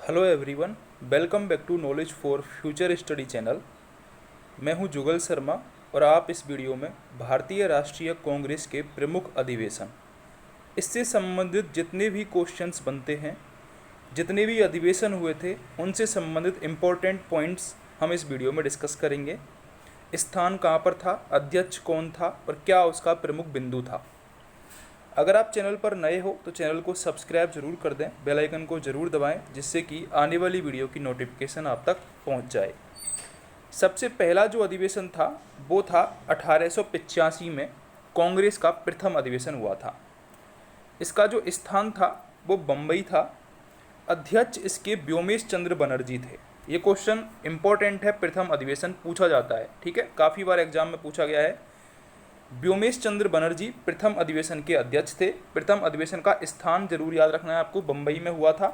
Hello everyone, welcome back to knowledge for future study channel. मैं हूं जुगल शर्मा और आप इस वीडियो में भारतीय राष्ट्रीय कांग्रेस के प्रमुख अधिवेशन, इससे संबंधित जितने भी क्वेश्चंस बनते हैं, जितने भी अधिवेशन हुए थे, उनसे संबंधित इम्पोर्टेंट पॉइंट्स हम इस वीडियो में डिस्कस करेंगे। स्थान कहाँ पर था, अध्यक्ष कौन था और क्या उसका प्रमुख बिंदु था। अगर आप चैनल पर नए हो तो चैनल को सब्सक्राइब जरूर कर दें, बेल आइकन को जरूर दबाएं, जिससे कि आने वाली वीडियो की नोटिफिकेशन आप तक पहुंच जाए। सबसे पहला जो अधिवेशन था वो था 1885 में कांग्रेस का प्रथम अधिवेशन हुआ था। इसका जो स्थान था वो बम्बई था। अध्यक्ष इसके व्योमेश चंद्र बनर्जी थे। ये क्वेश्चन इंपॉर्टेंट है, प्रथम अधिवेशन पूछा जाता है, ठीक है, काफ़ी बार एग्जाम में पूछा गया है। व्योमेश चंद्र बनर्जी प्रथम अधिवेशन के अध्यक्ष थे। प्रथम अधिवेशन का स्थान जरूर याद रखना है आपको, बम्बई में हुआ था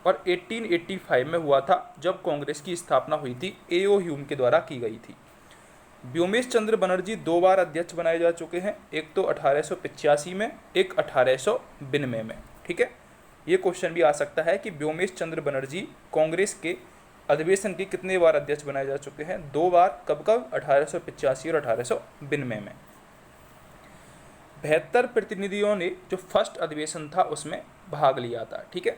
और 1885 में हुआ था, जब कांग्रेस की स्थापना हुई थी, एओ ह्यूम के द्वारा की गई थी। व्योमेश चंद्र बनर्जी 2 बार अध्यक्ष बनाए जा चुके हैं, एक तो 1885 में, एक 1892 में, ठीक है। ये क्वेश्चन भी आ सकता है कि व्योमेश चंद्र बनर्जी कांग्रेस के अधिवेशन के कितने बार अध्यक्ष बनाए जा चुके हैं। 2 बार, कब कब, 1885 और 1892 में। 72 प्रतिनिधियों ने जो फर्स्ट अधिवेशन था उसमें भाग लिया था, ठीक है।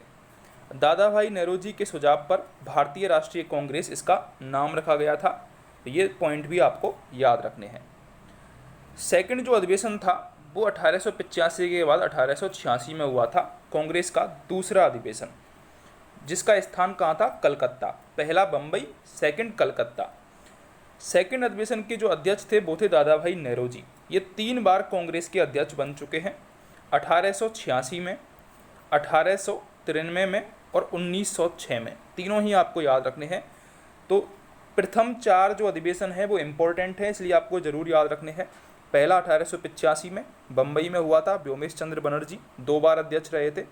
दादा भाई नेहरूजी के सुझाव पर भारतीय राष्ट्रीय कांग्रेस इसका नाम रखा गया था। ये पॉइंट भी आपको याद रखने हैं। सेकंड जो अधिवेशन था वो 1885 के बाद 1886 में हुआ था, कांग्रेस का दूसरा अधिवेशन, जिसका स्थान कहाँ था, कलकत्ता। पहला बम्बई, सेकंड कलकत्ता। सेकंड अधिवेशन के जो अध्यक्ष थे वो थे दादा भाई नेहरूजी। ये 3 बार कांग्रेस के अध्यक्ष बन चुके हैं, 1886 में, 1893 में और 1906 में। तीनों ही आपको याद रखने हैं। तो प्रथम 4 जो अधिवेशन है वो इम्पोर्टेंट है, इसलिए आपको ज़रूर याद रखने हैं। पहला 1885 में बम्बई में हुआ था, व्योमेश चंद्र बनर्जी 2 बार अध्यक्ष रहे थे।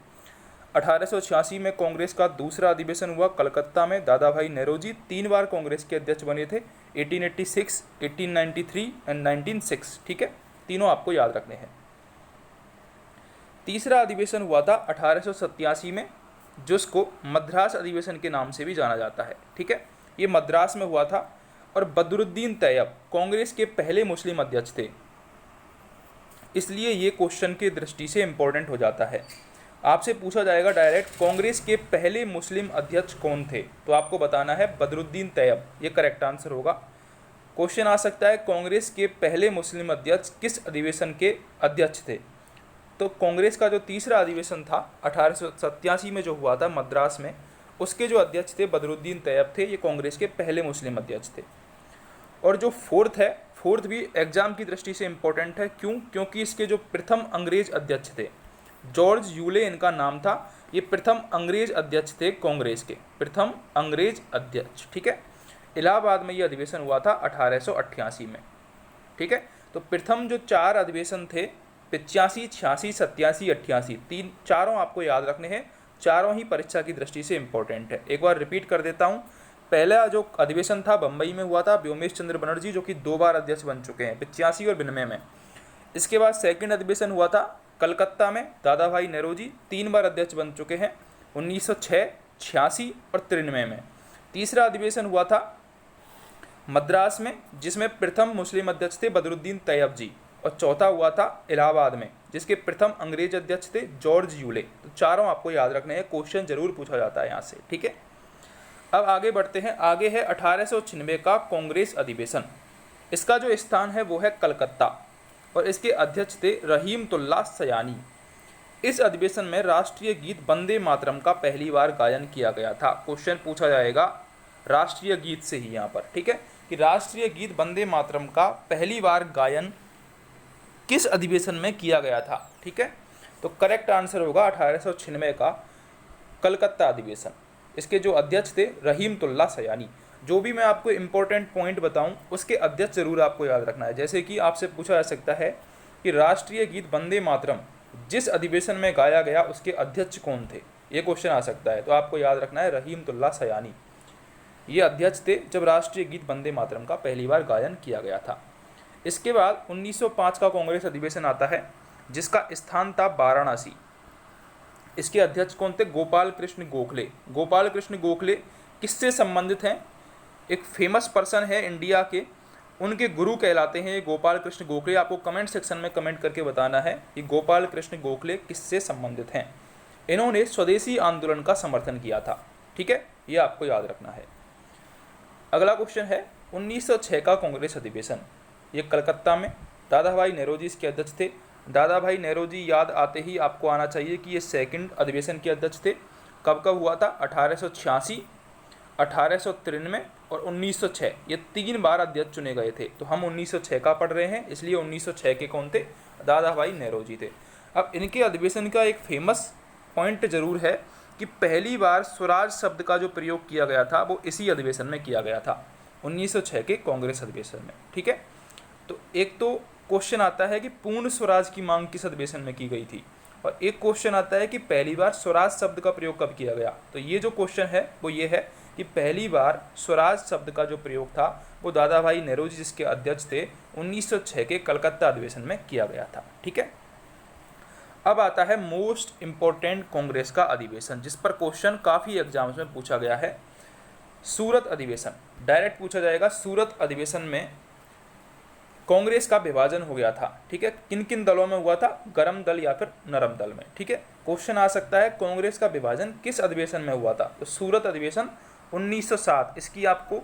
1886 में कांग्रेस का दूसरा अधिवेशन हुआ कलकत्ता में, दादा भाई नेहरूजी 3 बार कांग्रेस के अध्यक्ष बने थे, 1886, 1893 एंड 1906, ठीक है। तीनों आपको याद रखने हैं। तीसरा अधिवेशन हुआ था 1887 में, जिसको मद्रास अधिवेशन के नाम से भी जाना जाता है, ठीक है। ये मद्रास में हुआ था और बदरुद्दीन तैयब कांग्रेस के पहले मुस्लिम अध्यक्ष थे, इसलिए ये क्वेश्चन की दृष्टि से इंपॉर्टेंट हो जाता है। आपसे पूछा जाएगा डायरेक्ट, कांग्रेस के पहले मुस्लिम अध्यक्ष कौन थे, तो आपको बताना है बदरुद्दीन तैयब, ये करेक्ट आंसर होगा। क्वेश्चन आ सकता है कांग्रेस के पहले मुस्लिम अध्यक्ष किस अधिवेशन के अध्यक्ष थे, तो कांग्रेस का जो तीसरा अधिवेशन था 1887 में जो हुआ था मद्रास में, उसके जो अध्यक्ष थे बदरुद्दीन तैयब थे। ये कांग्रेस के पहले मुस्लिम अध्यक्ष थे। और जो फोर्थ है, फोर्थ भी एग्जाम की दृष्टि से इंपॉर्टेंट है। क्यों? क्योंकि इसके जो प्रथम अंग्रेज अध्यक्ष थे, जॉर्ज यूले इनका नाम था। ये प्रथम अंग्रेज अध्यक्ष थे कांग्रेस के, प्रथम अंग्रेज अध्यक्ष, ठीक है। इलाहाबाद में ये अधिवेशन हुआ था 1888 में, ठीक है। तो प्रथम जो 4 अधिवेशन थे, 85, 86, 87, 88, चारों आपको याद रखने हैं। चारों ही परीक्षा की दृष्टि से इंपॉर्टेंट है। एक बार रिपीट कर देता हूँ। पहला जो अधिवेशन था बम्बई में हुआ था, व्योमेश चंद्र बनर्जी जो कि 2 बार अध्यक्ष बन चुके हैं, 85 और 92 में। इसके बाद सेकंड अधिवेशन हुआ था कलकत्ता में, दादा भाई नेहरूजी 3 बार अध्यक्ष बन चुके हैं, 1906, 86 और 93 में। तीसरा अधिवेशन हुआ था मद्रास में, जिसमें प्रथम मुस्लिम अध्यक्ष थे बदरुद्दीन तैयब जी, और चौथा हुआ था इलाहाबाद में, जिसके प्रथम अंग्रेज अध्यक्ष थे जॉर्ज यूले। तो चारों आपको याद रखने हैं, क्वेश्चन जरूर पूछा जाता है यहाँ से, ठीक है। अब आगे बढ़ते हैं। आगे है 1896 का कांग्रेस अधिवेशन। इसका जो स्थान है वो है कलकत्ता और इसके अध्यक्ष थे रहीमतुल्लाह सयानी। इस अधिवेशन में राष्ट्रीय गीत वंदे मातरम का पहली बार गायन किया गया था। क्वेश्चन पूछा जाएगा राष्ट्रीय गीत से ही यहाँ पर, ठीक है, कि राष्ट्रीय गीत वंदे मातरम का पहली बार गायन किस अधिवेशन में किया गया था, ठीक है। तो करेक्ट आंसर होगा 1896 का कलकत्ता अधिवेशन। इसके जो अध्यक्ष थे रहीमतुल्लाह सयानी। जो भी मैं आपको इम्पोर्टेंट पॉइंट बताऊं, उसके अध्यक्ष जरूर आपको याद रखना है। जैसे कि आपसे पूछा जा सकता है कि राष्ट्रीय गीत वंदे मातरम जिस अधिवेशन में गाया गया उसके अध्यक्ष कौन थे, ये क्वेश्चन आ सकता है। तो आपको याद रखना है रहीमतुल्लाह सयानी, ये अध्यक्ष थे जब राष्ट्रीय गीत वंदे मातरम का पहली बार गायन किया गया था। इसके बाद 1905 का कांग्रेस अधिवेशन आता है, जिसका स्थान था वाराणसी। इसके अध्यक्ष कौन थे? गोपाल कृष्ण गोखले। गोपाल कृष्ण गोखले किससे संबंधित हैं? एक फेमस पर्सन है इंडिया के, उनके गुरु कहलाते हैं ये गोपाल कृष्ण गोखले। आपको कमेंट सेक्शन में कमेंट करके बताना है कि गोपाल कृष्ण गोखले किससे संबंधित हैं। इन्होंने स्वदेशी आंदोलन का समर्थन किया था। ठीक है, ये आपको याद रखना है। अगला क्वेश्चन है 1906 का कांग्रेस अधिवेशन। ये कलकत्ता में, दादा भाई नेहरू इसके अध्यक्ष थे। दादा भाई नेहरू याद आते ही आपको आना चाहिए कि ये सेकंड अधिवेशन के अध्यक्ष थे। कब कब हुआ था? 1886, 1893 और 1906। ये 3 बार अध्यक्ष चुने गए थे। तो हम 1906 का पढ़ रहे हैं, इसलिए 1906 के कौन थे? दादा भाई नेहरू थे। अब इनके अधिवेशन का एक फेमस पॉइंट जरूर है कि पहली बार स्वराज शब्द का जो प्रयोग किया गया था वो इसी अधिवेशन में किया गया था, 1906 के कांग्रेस अधिवेशन में। ठीक है, तो एक तो क्वेश्चन आता है कि पूर्ण स्वराज की मांग किस अधिवेशन में की गई थी, और एक क्वेश्चन आता है कि पहली बार स्वराज शब्द का प्रयोग कब किया गया। तो ये जो क्वेश्चन है वो ये है कि पहली बार स्वराज शब्द का जो प्रयोग था वो दादा भाई नेहरू जिसके अध्यक्ष थे 1906 के कलकत्ता अधिवेशन में किया गया था। ठीक है, अब आता है मोस्ट इम्पोर्टेंट कांग्रेस का अधिवेशन, जिस पर क्वेश्चन काफ़ी एग्जाम्स में पूछा गया है। सूरत अधिवेशन डायरेक्ट पूछा जाएगा। सूरत अधिवेशन में कांग्रेस का विभाजन हो गया था। ठीक है, किन किन दलों में हुआ था? गरम दल या फिर नरम दल में। ठीक है, क्वेश्चन आ सकता है कांग्रेस का विभाजन किस अधिवेशन में हुआ था? तो सूरत अधिवेशन 1907। इसकी आपको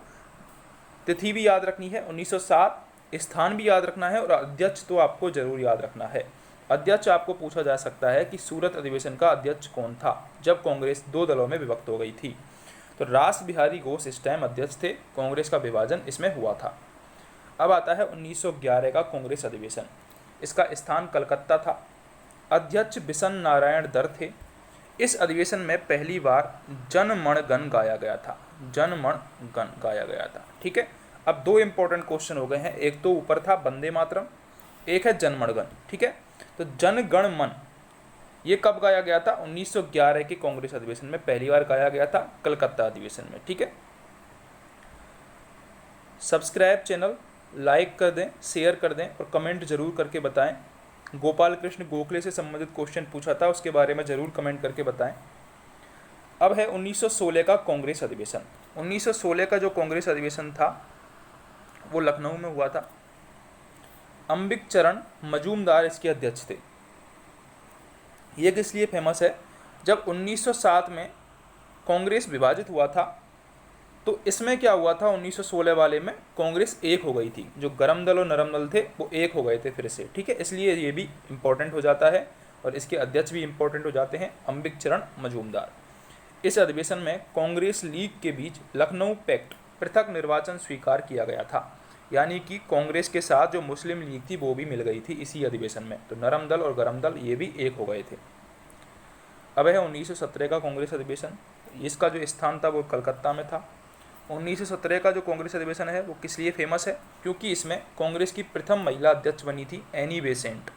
तिथि भी याद रखनी है, 1907, स्थान भी याद रखना है, और अध्यक्ष तो आपको जरूर याद रखना है। अध्यक्ष आपको पूछा जा सकता है कि सूरत अधिवेशन का अध्यक्ष कौन था जब कांग्रेस 2 दलों में विभक्त हो गई थी। तो रास बिहारी घोष इस टाइम अध्यक्ष थे, कांग्रेस का विभाजन इसमें हुआ था। अब आता है 1911 का कांग्रेस अधिवेशन। इसका स्थान कलकत्ता था। अध्यक्ष बिशन नारायण दर थे। इस अधिवेशन में पहली बार जन मण गण गाया गया था। जन मण गण गाया गया था। ठीक है, अब 2 इंपॉर्टेंट क्वेश्चन हो गए हैं। एक तो ऊपर था वंदे मातरम, एक है जन मण गण। ठीक है, तो जन गण मन ये कब गाया गया था? 1911 के कांग्रेस अधिवेशन में पहली बार गाया गया था, कलकत्ता अधिवेशन में। ठीक है, सब्सक्राइब चैनल, लाइक कर दें, शेयर कर दें और कमेंट जरूर करके बताएं। गोपाल कृष्ण गोखले से संबंधित क्वेश्चन पूछा था, उसके बारे में जरूर कमेंट करके बताएं। अब है 1916 का कांग्रेस अधिवेशन। 1916 का जो कांग्रेस अधिवेशन था वो लखनऊ में हुआ था। अंबिक चरण मजूमदार इसके अध्यक्ष थे। ये किस लिए फेमस है? जब 1907 में कांग्रेस विभाजित हुआ था तो इसमें क्या हुआ था? 1916 वाले में कांग्रेस एक हो गई थी, जो गरम दल और नरम दल थे वो एक हो गए थे फिर से। ठीक है, इसलिए ये भी इम्पोर्टेंट हो जाता है और इसके अध्यक्ष भी इम्पोर्टेंट हो जाते हैं, अंबिक चरण मजूमदार। इस अधिवेशन में कांग्रेस लीग के बीच लखनऊ पैक्ट पृथक निर्वाचन स्वीकार किया गया था, यानी कि कांग्रेस के साथ जो मुस्लिम लीग थी वो भी मिल गई थी इसी अधिवेशन में। तो नरम दल और गरम दल ये भी एक हो गए थे। अब है 1917 का कांग्रेस अधिवेशन। इसका जो स्थान था वो कलकत्ता में था। 1917 का जो कांग्रेस अधिवेशन है वो किस लिए फेमस है? क्योंकि इसमें कांग्रेस की प्रथम महिला अध्यक्ष बनी थी एनी बेसेंट।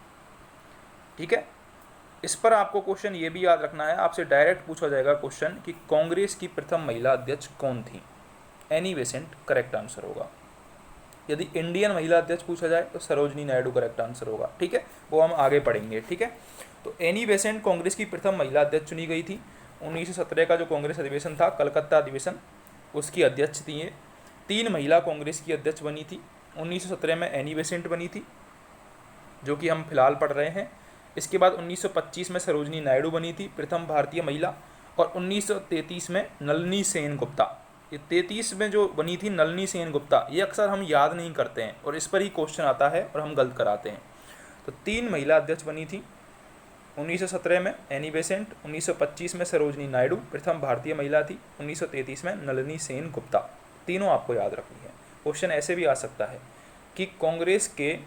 ठीक है, इस पर आपको क्वेश्चन ये भी याद रखना है, आपसे डायरेक्ट पूछा जाएगा क्वेश्चन कि कांग्रेस की प्रथम महिला अध्यक्ष कौन थी? एनी बेसेंट करेक्ट आंसर होगा। यदि इंडियन महिला अध्यक्ष पूछा जाए तो सरोजनी नायडू करेक्ट आंसर होगा। ठीक है, वो हम आगे पढ़ेंगे। ठीक है, तो एनी बेसेंट कांग्रेस की प्रथम महिला अध्यक्ष चुनी गई थी। 1917 का जो कांग्रेस अधिवेशन था, कलकत्ता अधिवेशन, उसकी अध्यक्ष थी ये। 3 महिला कांग्रेस की अध्यक्ष बनी थी। 1917 में एनी बेसेंट बनी थी, जो कि हम फिलहाल पढ़ रहे हैं। इसके बाद 1925 में सरोजनी नायडू बनी थी, प्रथम भारतीय महिला, और 1933 में नलिनी सेन गुप्ता। ये 33 में जो बनी थी नलिनी सेन गुप्ता, ये अक्सर हम याद नहीं करते हैं और इस पर ही क्वेश्चन आता है और हम गलत कराते हैं। तो 3 महिला अध्यक्ष बनी थी 1917 में एनी बेसेंट, 1925 में सरोजनी नायडू प्रथम भारतीय महिला थी, 1933 में नलिनी सेन गुप्ता। तीनों आपको याद रखनी है। क्वेश्चन ऐसे भी आ सकता है कि कांग्रेस के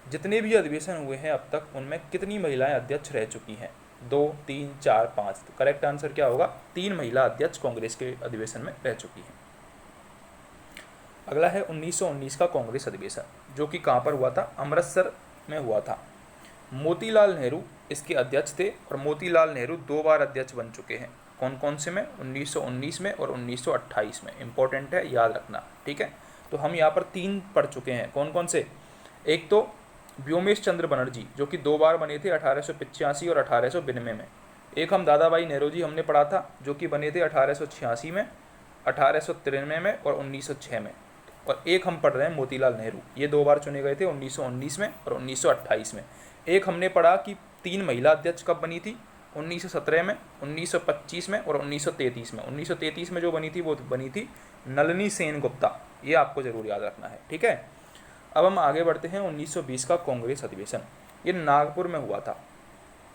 जितने भी अधिवेशन हुए हैं अब तक उनमें कितनी महिलाएं अध्यक्ष रह चुकी हैं? 2, 3, 4, 5। तो करेक्ट आंसर क्या होगा? 3 महिला अध्यक्ष कांग्रेस के अधिवेशन में रह चुकी हैं। अगला है 1919 का कांग्रेस अधिवेशन, जो कि कहाँ पर हुआ था? अमृतसर में हुआ था। मोतीलाल नेहरू इसके अध्यक्ष थे और मोतीलाल नेहरू 2 बार अध्यक्ष बन चुके हैं। कौन कौन से में? 1919 में और 1928 में। इंपॉर्टेंट है, याद रखना। ठीक है, तो हम यहाँ पर 3 पढ़ चुके हैं। कौन कौन से? एक तो व्योमेश चंद्र बनर्जी, जो कि 2 बार बने थे, 1885 और 1892 में। एक हम दादा भाई नेहरू हमने पढ़ा था, जो कि बने थे 1886 में, 1893 में और 1906 में। और एक हम पढ़ रहे हैं मोतीलाल नेहरू, ये 2 बार चुने गए थे, 1919 में और 1928 में। एक हमने पढ़ा कि 3 महिला अध्यक्ष कब बनी थी, 1917 में, 1925 में और 1933 में। 1933 में जो बनी थी वो बनी थी नलिनी सेन गुप्ता, ये आपको जरूर याद रखना है, ठीक है। अब हम आगे बढ़ते हैं। 1920 का कांग्रेस अधिवेशन, ये नागपुर में हुआ था।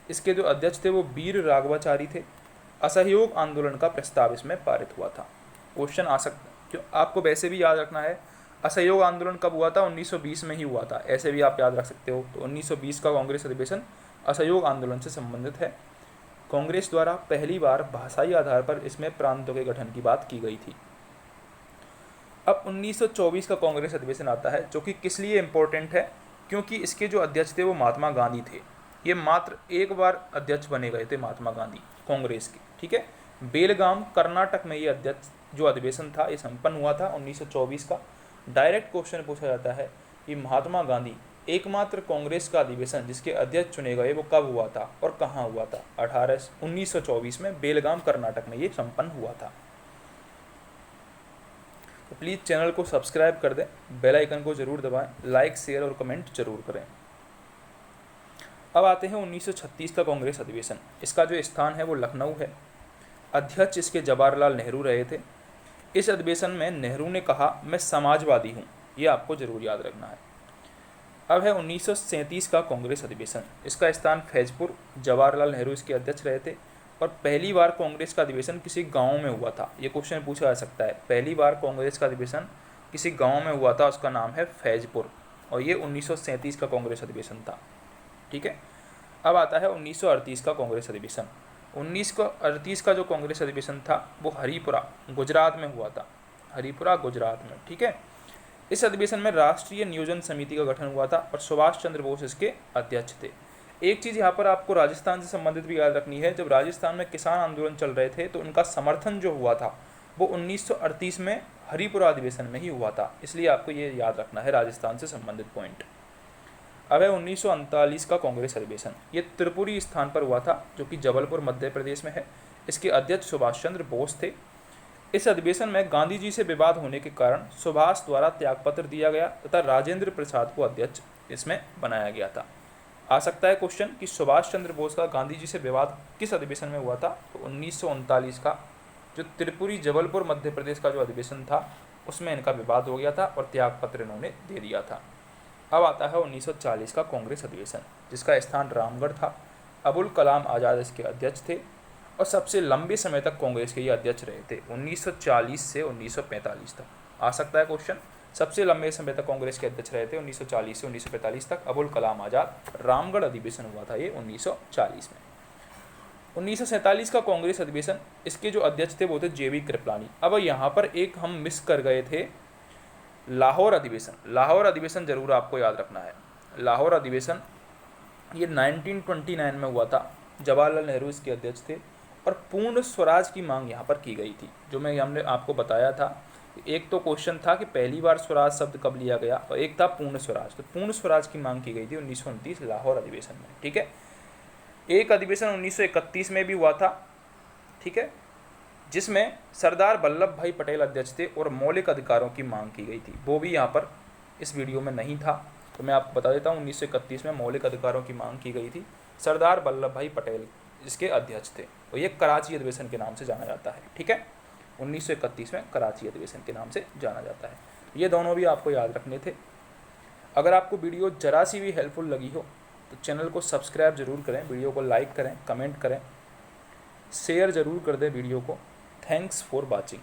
इसके जो अध्यक्ष थे वो वीर राघवाचारी थे। असहयोग आंदोलन का प्रस्ताव इसमें पारित हुआ था। क्वेश्चन आ सकता है, क्यों आपको वैसे भी याद रखना है असहयोग आंदोलन कब हुआ था, 1920 में ही हुआ था, ऐसे भी आप याद रख सकते हो। तो 1920 का कांग्रेस अधिवेशन असहयोग आंदोलन से संबंधित है। कांग्रेस द्वारा पहली बार भाषाई आधार पर इसमें प्रांतों के गठन की बात की गई थी। अब 1924 का कांग्रेस अधिवेशन आता है, जो कि किस लिए इम्पोर्टेंट है, क्योंकि इसके जो अध्यक्ष थे वो महात्मा गांधी थे। ये मात्र एक बार अध्यक्ष बने गए थे महात्मा गांधी कांग्रेस के, ठीक है। बेलगाम कर्नाटक में ये अध्यक्ष जो अधिवेशन था ये संपन्न हुआ था 1924 का। डायरेक्ट क्वेश्चन पूछा जाता है कि महात्मा गांधी एकमात्र कांग्रेस का अधिवेशन जिसके अध्यक्ष चुने गए वो कब हुआ था और कहाँ हुआ था, 1924 में बेलगाम कर्नाटक में ये संपन्न हुआ था। तो प्लीज़ चैनल को सब्सक्राइब कर दें, बेल आइकन को जरूर दबाएं, लाइक शेयर और कमेंट जरूर करें। अब आते हैं 1936 का कांग्रेस अधिवेशन। इसका जो स्थान है वो लखनऊ है। अध्यक्ष इसके जवाहरलाल नेहरू रहे थे। इस अधिवेशन में नेहरू ने कहा मैं समाजवादी हूँ, ये आपको जरूर याद रखना है। अब है 1937 का कांग्रेस अधिवेशन। इसका स्थान फैजपुर, जवाहरलाल नेहरू इसके अध्यक्ष रहे थे। और पहली बार कांग्रेस का अधिवेशन किसी गांव में हुआ था, ये क्वेश्चन पूछा जा सकता है। पहली बार कांग्रेस का अधिवेशन किसी गांव में हुआ था, उसका नाम है फैजपुर, और ये 1937 का कांग्रेस अधिवेशन था, ठीक है। अब आता है 1938 का कांग्रेस अधिवेशन। 1938 का जो कांग्रेस अधिवेशन था वो हरिपुरा गुजरात में हुआ था, हरिपुरा गुजरात में, ठीक है। इस अधिवेशन में राष्ट्रीय नियोजन समिति का गठन हुआ था और सुभाष चंद्र बोस इसके अध्यक्ष थे। एक चीज़ यहाँ पर आपको राजस्थान से संबंधित भी याद रखनी है। जब राजस्थान में किसान आंदोलन चल रहे थे तो उनका समर्थन जो हुआ था वो 1938 में हरिपुरा अधिवेशन में ही हुआ था, इसलिए आपको ये याद रखना है राजस्थान से संबंधित पॉइंट। अब है 1939 का कांग्रेस अधिवेशन। ये त्रिपुरी स्थान पर हुआ था, जो कि जबलपुर मध्य प्रदेश में है। इसके अध्यक्ष सुभाष चंद्र बोस थे। इस अधिवेशन में गांधी जी से विवाद होने के कारण सुभाष द्वारा त्यागपत्र दिया गया तथा राजेंद्र प्रसाद को अध्यक्ष इसमें बनाया गया था। आ सकता है क्वेश्चन कि सुभाष चंद्र बोस का गांधी जी से विवाद किस अधिवेशन में हुआ था, तो 1939 का जो त्रिपुरी जबलपुर मध्य प्रदेश का जो अधिवेशन था उसमें इनका विवाद हो गया था और त्यागपत्र इन्होंने दे दिया था। अब आता है 1940 का कांग्रेस अधिवेशन, जिसका स्थान रामगढ़ था। अबुल कलाम आज़ाद इसके अध्यक्ष थे और सबसे लंबे समय तक कांग्रेस के ये अध्यक्ष रहे थे, 1940 से 1945 तक। आ सकता है क्वेश्चन, सबसे लंबे समय तक कांग्रेस के अध्यक्ष रहे थे 1940 से 1945 तक अबुल कलाम आज़ाद। रामगढ़ अधिवेशन हुआ था ये 1940 में। 1947 का कांग्रेस अधिवेशन, इसके जो अध्यक्ष थे वो थे जेबी कृपलानी। अब यहाँ पर एक हम मिस कर गए थे, लाहौर अधिवेशन। लाहौर अधिवेशन जरूर आपको याद रखना है। लाहौर अधिवेशन ये 1929 में हुआ था। जवाहरलाल नेहरू इसके अध्यक्ष थे और पूर्ण स्वराज की मांग यहाँ पर की गई थी। जो हमने आपको बताया था, एक तो क्वेश्चन था कि पहली बार स्वराज शब्द कब लिया गया और एक था पूर्ण स्वराज। तो पूर्ण स्वराज की मांग की गई थी 1929 लाहौर अधिवेशन में, ठीक है। एक अधिवेशन 1931 में भी हुआ था, ठीक है, जिसमें सरदार वल्लभ भाई पटेल अध्यक्ष थे और मौलिक अधिकारों की मांग की गई थी। वो भी यहाँ पर इस वीडियो में नहीं था, तो मैं आपको बता देता हूँ। 1931 में मौलिक अधिकारों की मांग की गई थी, सरदार वल्लभ भाई पटेल इसके अध्यक्ष थे। तो ये कराची अधिवेशन के नाम से जाना जाता है, ठीक है। 1931 में कराची अधिवेशन के नाम से जाना जाता है। ये दोनों भी आपको याद रखने थे। अगर आपको वीडियो जरा सी भी हेल्पफुल लगी हो तो चैनल को सब्सक्राइब जरूर करें, वीडियो को लाइक करें, कमेंट करें, शेयर ज़रूर कर दें वीडियो को। Thanks for watching.